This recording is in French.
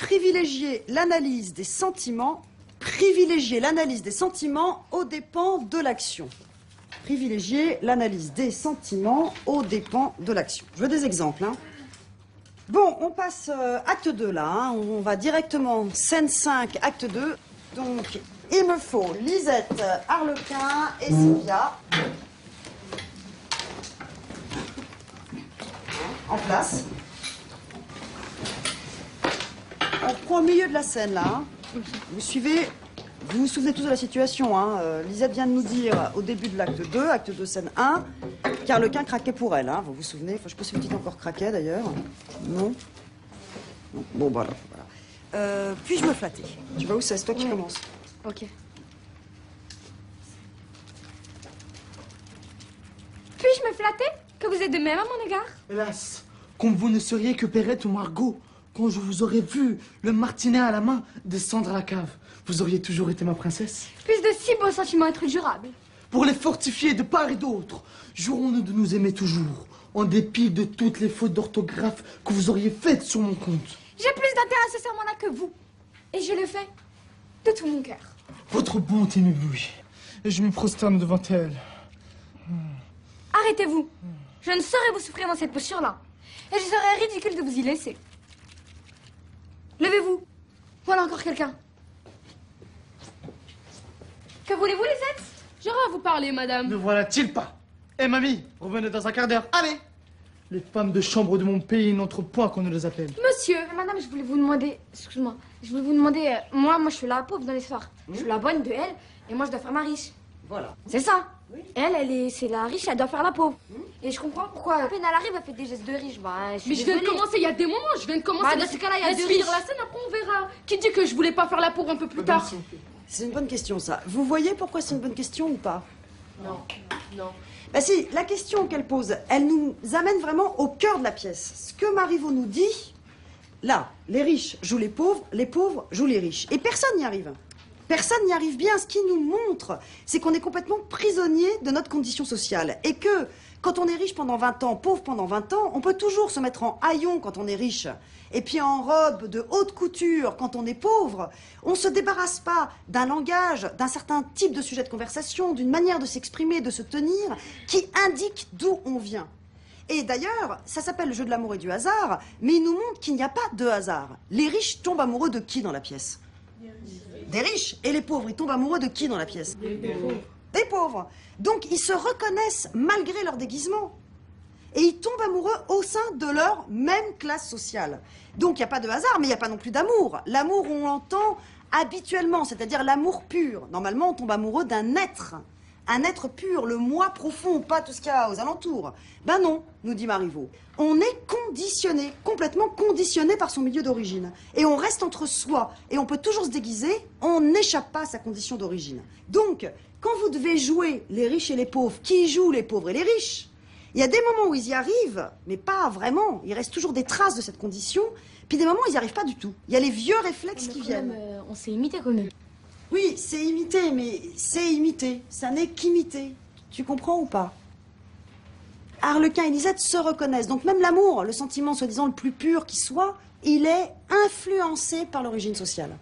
privilégier l'analyse des sentiments aux dépens de l'action. Privilégier l'analyse des sentiments aux dépens de l'action. Je veux des exemples, hein. Bon, on passe acte 2 là, hein. On va directement scène 5, acte 2. Donc, il me faut Lisette, Arlequin et Sylvia. En place. On prend au milieu de la scène là, hein. Vous suivez. Vous vous souvenez tous de la situation, hein. Lisette vient de nous dire au début de l'acte 2, acte 2, scène 1, qu'Arlequin craquait pour elle, hein. Vous vous souvenez? Enfin, je sais pas si le titre encore craquait d'ailleurs. Non? Non. Bon, voilà. Puis-je me flatter? Tu vas où c'est toi qui commence? Ok. Puis-je me flatter que vous êtes de même à mon égard? Hélas, comme vous ne seriez que Perrette ou Margot, quand je vous aurais vu, le martinet à la main, descendre à la cave, vous auriez toujours été ma princesse. Puissent de si beaux sentiments être durables. Pour les fortifier de part et d'autre, jurons-nous de nous aimer toujours, en dépit de toutes les fautes d'orthographe que vous auriez faites sur mon compte. J'ai plus d'intérêt à ce serment-là que vous. Et je le fais de tout mon cœur. Votre bonté m'éblouit, et je me prosterne devant elle. Arrêtez-vous. Je ne saurais vous souffrir dans cette posture-là. Et je serais ridicule de vous y laisser. Levez-vous. Voilà encore quelqu'un. Que voulez-vous, Lisette? J'aurais à vous parler, madame. Ne voilà-t-il pas? Eh, mamie, revenez dans un quart d'heure. Allez! Les femmes de chambre de mon pays n'entrent point qu'on ne les appelle. Monsieur, madame, je voulais vous demander... Excuse-moi. Je voulais vous demander... moi, je suis la pauvre dans l'histoire. Je suis la bonne de elle, et moi, je dois faire ma riche. Voilà. C'est ça. Oui. C'est la riche, elle doit faire la pauvre. Et je comprends pourquoi, à peine elle arrive, elle fait des gestes de riche. Bah, Mais je viens de commencer, il y a des moments, je viens de commencer. Bah, dans ce cas-là, il y a deux finir riches. la scène, après on verra. Qui dit que je voulais pas faire la pauvre un peu plus tard? C'est une bonne question, ça. Vous voyez pourquoi c'est une bonne question ou pas? Non, non. Bah si, la question qu'elle pose, elle nous amène vraiment au cœur de la pièce. Ce que Marivaux nous dit, là, les riches jouent les pauvres jouent les riches. Et personne n'y arrive. Personne n'y arrive bien. Ce qui nous montre, c'est qu'on est complètement prisonnier de notre condition sociale. Et que, quand on est riche pendant 20 ans, pauvre pendant 20 ans, on peut toujours se mettre en haillon quand on est riche. Et puis en robe de haute couture quand on est pauvre. On ne se débarrasse pas d'un langage, d'un certain type de sujet de conversation, d'une manière de s'exprimer, de se tenir, qui indique d'où on vient. Et d'ailleurs, ça s'appelle le jeu de l'amour et du hasard, mais il nous montre qu'il n'y a pas de hasard. Les riches tombent amoureux de qui dans la pièce? Des riches. Et les pauvres, ils tombent amoureux de qui dans la pièce? Des pauvres. Donc ils se reconnaissent malgré leur déguisement. Et ils tombent amoureux au sein de leur même classe sociale. Donc il n'y a pas de hasard, mais il n'y a pas non plus d'amour. L'amour, on l'entend habituellement, c'est-à-dire l'amour pur. Normalement, on tombe amoureux d'un être. Un être pur, le moi profond, pas tout ce qu'il y a aux alentours. Ben non, nous dit Marivaux. On est conditionné, complètement conditionné par son milieu d'origine. Et on reste entre soi, et on peut toujours se déguiser, on n'échappe pas à sa condition d'origine. Donc, quand vous devez jouer les riches et les pauvres, qui joue les pauvres et les riches? Il y a des moments où ils y arrivent, mais pas vraiment. Il reste toujours des traces de cette condition, puis des moments où ils n'y arrivent pas du tout. Il y a les vieux réflexes qui viennent. On s'est imité quand même. Oui, c'est imité, mais c'est imité. Ça n'est qu'imité. Tu comprends ou pas? Arlequin et Lisette se reconnaissent. Donc même l'amour, le sentiment soi-disant le plus pur qui soit, il est influencé par l'origine sociale.